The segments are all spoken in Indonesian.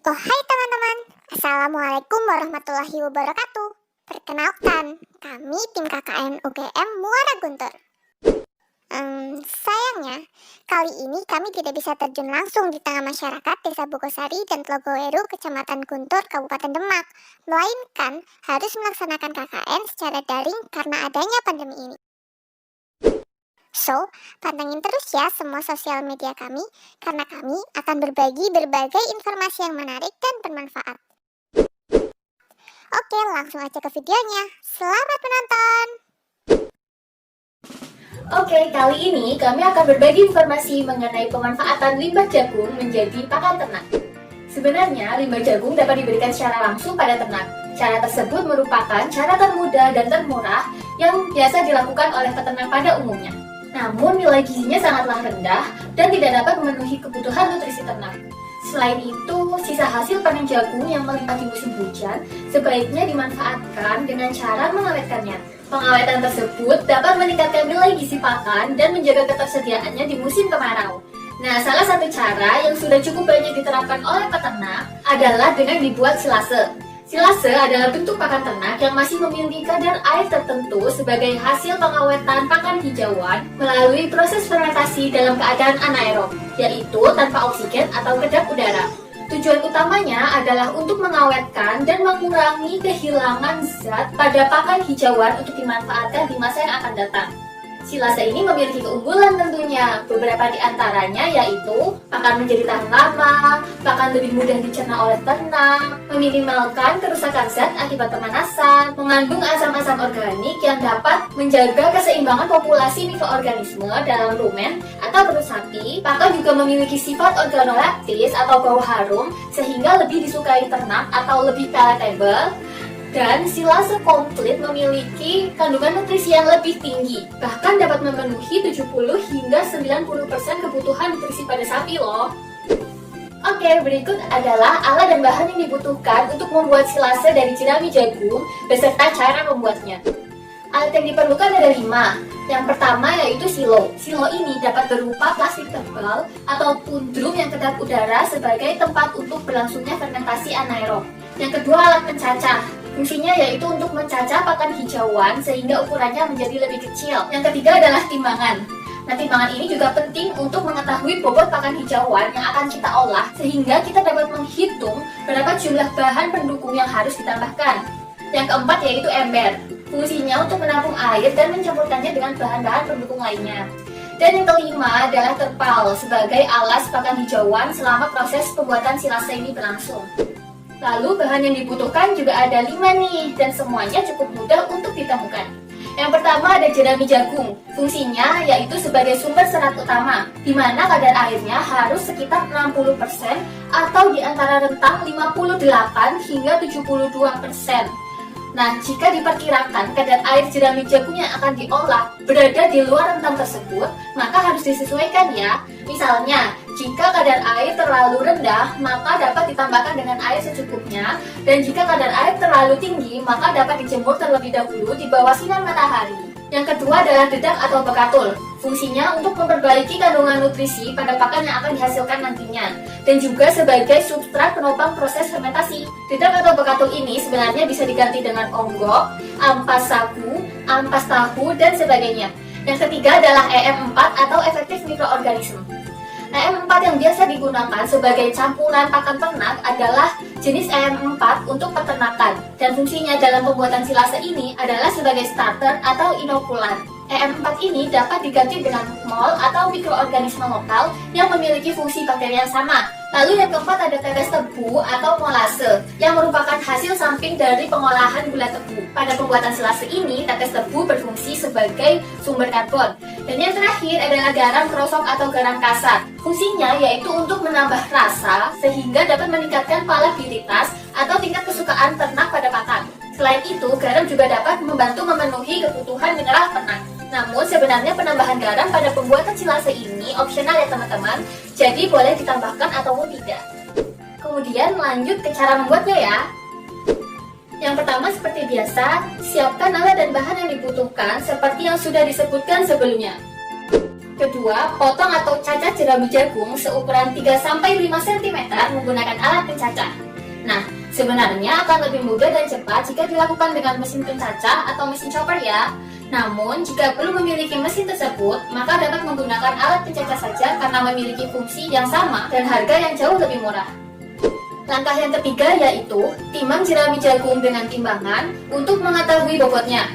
Oh hai teman-teman, Assalamualaikum warahmatullahi wabarakatuh. Perkenalkan, kami tim KKN UGM Muara Guntur. Sayangnya, kali ini kami tidak bisa terjun langsung di tengah masyarakat Desa Bukosari dan Tlogoweru, Kecamatan Guntur, Kabupaten Demak, melainkan harus melaksanakan KKN secara daring karena adanya pandemi ini. So, pantengin terus ya semua sosial media kami, karena kami akan berbagi berbagai informasi yang menarik dan bermanfaat. Oke, langsung aja ke videonya. Selamat menonton! Oke, kali ini kami akan berbagi informasi mengenai pemanfaatan limbah jagung menjadi pakan ternak. Sebenarnya, limbah jagung dapat diberikan secara langsung pada ternak. Cara tersebut merupakan cara termudah dan termurah yang biasa dilakukan oleh peternak pada umumnya. Namun nilai gizinya sangatlah rendah dan tidak dapat memenuhi kebutuhan nutrisi ternak. Selain itu, sisa hasil panen jagung yang melimpah di musim hujan sebaiknya dimanfaatkan dengan cara mengawetkannya. Pengawetan tersebut dapat meningkatkan nilai gizi pakan dan menjaga ketersediaannya di musim kemarau. Nah, salah satu cara yang sudah cukup banyak diterapkan oleh peternak adalah dengan dibuat silase. Silase adalah bentuk pakan ternak yang masih memiliki kadar air tertentu sebagai hasil pengawetan pakan hijauan melalui proses fermentasi dalam keadaan anaerob, yaitu tanpa oksigen atau kedap udara. Tujuan utamanya adalah untuk mengawetkan dan mengurangi kehilangan zat pada pakan hijauan untuk dimanfaatkan di masa yang akan datang. Silase ini memiliki keunggulan tentunya. Beberapa di antaranya yaitu pakan menjadi tahan lama, pakan lebih mudah dicerna oleh ternak, meminimalkan kerusakan zat akibat pemanasan, mengandung asam-asam organik yang dapat menjaga keseimbangan populasi mikroorganisme dalam rumen atau perut sapi. Pakan juga memiliki sifat organolaktis atau bau harum sehingga lebih disukai ternak atau lebih palatable. Dan silase komplit memiliki kandungan nutrisi yang lebih tinggi, bahkan dapat memenuhi 70 hingga 90% kebutuhan nutrisi pada sapi loh. Oke, berikut adalah alat dan bahan yang dibutuhkan untuk membuat silase dari jerami jagung beserta cara membuatnya. Alat yang diperlukan ada 5. Yang pertama yaitu silo. Silo ini dapat berupa plastik tebal ataupun drum yang kedap udara sebagai tempat untuk berlangsungnya fermentasi anaerob. Yang kedua, alat pencacah. Fungsinya yaitu untuk mencacah pakan hijauan sehingga ukurannya menjadi lebih kecil. Yang ketiga adalah timbangan. Nah, timbangan ini juga penting untuk mengetahui bobot pakan hijauan yang akan kita olah sehingga kita dapat menghitung berapa jumlah bahan pendukung yang harus ditambahkan. Yang keempat yaitu ember. Fungsinya untuk menampung air dan mencampurkannya dengan bahan-bahan pendukung lainnya. Dan yang kelima adalah terpal sebagai alas pakan hijauan selama proses pembuatan silase ini berlangsung. Lalu bahan yang dibutuhkan juga ada 5 nih, dan semuanya cukup mudah untuk ditemukan. Yang pertama ada jerami jagung. Fungsinya yaitu sebagai sumber serat utama, di mana kadar airnya harus sekitar 60% atau di antara rentang 58 hingga 72%. Nah, jika diperkirakan kadar air jerami jagung yang akan diolah berada di luar rentang tersebut, maka harus disesuaikan ya. Misalnya, jika kadar air terlalu rendah, maka dapat ditambahkan dengan air secukupnya. Dan jika kadar air terlalu tinggi, maka dapat dijemur terlebih dahulu di bawah sinar matahari. Yang kedua adalah dedak atau bekatul. Fungsinya untuk memperbaiki kandungan nutrisi pada pakan yang akan dihasilkan nantinya. Dan juga sebagai substrat penopang proses fermentasi. Dedak atau bekatul ini sebenarnya bisa diganti dengan onggok, ampas sagu, ampas tahu, dan sebagainya. Yang ketiga adalah EM4 atau efektif mikroorganisme. EM4 yang biasa digunakan sebagai campuran pakan ternak adalah jenis EM4 untuk peternakan, dan fungsinya dalam pembuatan silase ini adalah sebagai starter atau inokulan. EM4 ini dapat diganti dengan mol atau mikroorganisme lokal yang memiliki fungsi bakteri yang sama. Lalu yang keempat ada tetes tebu atau molase yang merupakan hasil samping dari pengolahan gula tebu. Pada pembuatan silase ini, tetes tebu berfungsi sebagai sumber karbon. Dan yang terakhir adalah garam krosok atau garam kasar. Fungsinya yaitu untuk menambah rasa sehingga dapat meningkatkan palatabilitas atau tingkat kesukaan ternak pada pakan. Selain itu, garam juga dapat membantu memenuhi kebutuhan mineral ternak. Namun sebenarnya penambahan garam pada pembuatan silase ini opsional ya teman-teman, jadi boleh ditambahkan ataupun tidak. Kemudian lanjut ke cara membuatnya ya. Yang pertama seperti biasa, siapkan alat dan bahan yang dibutuhkan seperti yang sudah disebutkan sebelumnya. Kedua, potong atau cacah jerami jagung seukuran 3-5 cm menggunakan alat pencacah. Nah, sebenarnya akan lebih mudah dan cepat jika dilakukan dengan mesin pencacah atau mesin chopper ya. Namun, jika belum memiliki mesin tersebut, maka dapat menggunakan alat pencacah saja karena memiliki fungsi yang sama dan harga yang jauh lebih murah. Langkah yang ketiga yaitu timbang jerami jagung dengan timbangan untuk mengetahui bobotnya.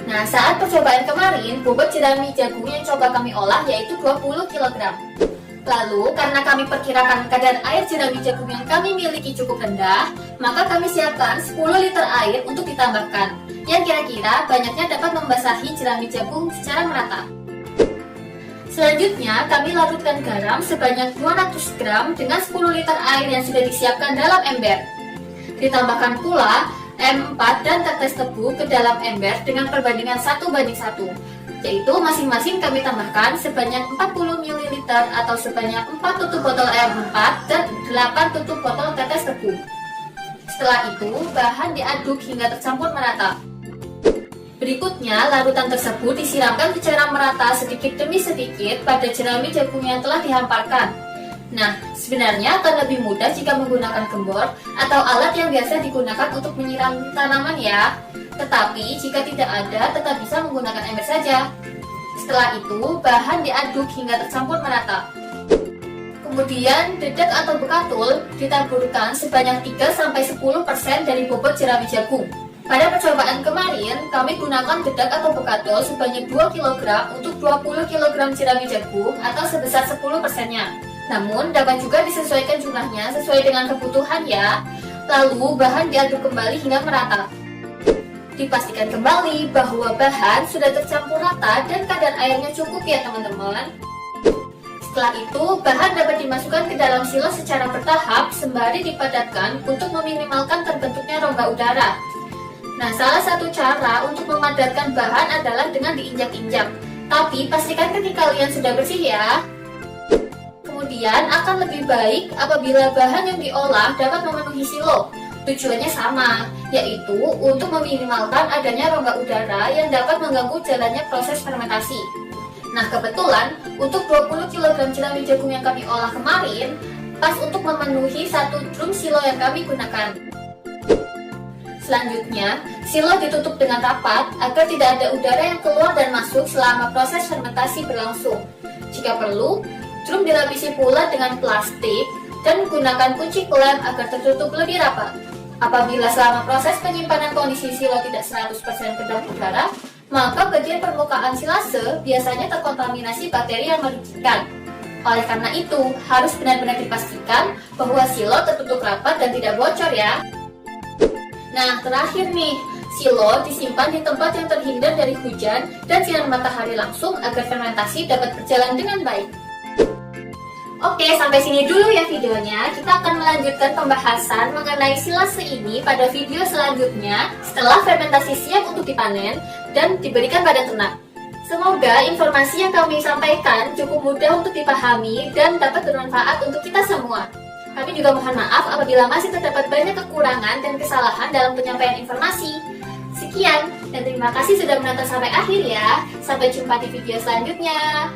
Nah, saat percobaan kemarin, bobot jerami jagung yang coba kami olah yaitu 20 kg. Lalu, karena kami perkirakan kadar air jerami jagung yang kami miliki cukup rendah, maka kami siapkan 10 liter air untuk ditambahkan, yang kira-kira banyaknya dapat membasahi jerami jagung secara merata. Selanjutnya, kami larutkan garam sebanyak 200 gram dengan 10 liter air yang sudah disiapkan dalam ember. Ditambahkan pula M4 dan tetes tebu ke dalam ember dengan perbandingan 1:1, yaitu masing-masing kami tambahkan sebanyak 40 ml atau sebanyak 4 tutup botol M4 dan 8 tutup botol tetes tebu. Setelah itu, bahan diaduk hingga tercampur merata. Berikutnya, larutan tersebut disiramkan secara merata sedikit demi sedikit pada jerami jagung yang telah dihamparkan. Nah, sebenarnya akan lebih mudah jika menggunakan gembor atau alat yang biasa digunakan untuk menyiram tanaman ya. Tetapi, jika tidak ada, tetap bisa menggunakan ember saja. Setelah itu, bahan diaduk hingga tercampur merata. Kemudian, dedak atau bekatul ditaburkan sebanyak 3-10% dari bobot jerami jagung. Pada percobaan kemarin, kami gunakan dedak atau bekatul sebanyak 2 kg untuk 20 kg jerami jagung atau sebesar 10%-nya. Namun, dapat juga disesuaikan jumlahnya sesuai dengan kebutuhan ya. Lalu, bahan diaduk kembali hingga merata. Dipastikan kembali bahwa bahan sudah tercampur rata dan kadar airnya cukup ya teman-teman. Setelah itu, bahan dapat dimasukkan ke dalam silo secara bertahap sembari dipadatkan untuk meminimalkan terbentuknya rongga udara. Nah, salah satu cara untuk memadatkan bahan adalah dengan diinjak-injak. Tapi pastikan ketika kalian sudah bersih ya. Kemudian akan lebih baik apabila bahan yang diolah dapat memenuhi silo. Tujuannya sama, yaitu untuk meminimalkan adanya rongga udara yang dapat mengganggu jalannya proses fermentasi. Nah, kebetulan untuk 20 kg jerami jagung yang kami olah kemarin, pas untuk memenuhi 1 drum silo yang kami gunakan. Selanjutnya, silo ditutup dengan rapat agar tidak ada udara yang keluar dan masuk selama proses fermentasi berlangsung. Jika perlu, drum dilapisi pula dengan plastik dan gunakan kunci klem agar tertutup lebih rapat. Apabila selama proses penyimpanan kondisi silo tidak 100% kedap udara, maka bagian permukaan silase biasanya terkontaminasi bakteri yang merugikan. Oleh karena itu, harus benar-benar dipastikan bahwa silo tertutup rapat dan tidak bocor ya. Nah, terakhir nih, silo disimpan di tempat yang terhindar dari hujan dan sinar matahari langsung agar fermentasi dapat berjalan dengan baik. Oke, sampai sini dulu ya videonya. Kita akan melanjutkan pembahasan mengenai silase ini pada video selanjutnya setelah fermentasi siap untuk dipanen dan diberikan pada ternak. Semoga informasi yang kami sampaikan cukup mudah untuk dipahami dan dapat bermanfaat untuk kita semua. Kami juga mohon maaf apabila masih terdapat banyak kekurangan dan kesalahan dalam penyampaian informasi. Sekian, dan terima kasih sudah menonton sampai akhir ya. Sampai jumpa di video selanjutnya.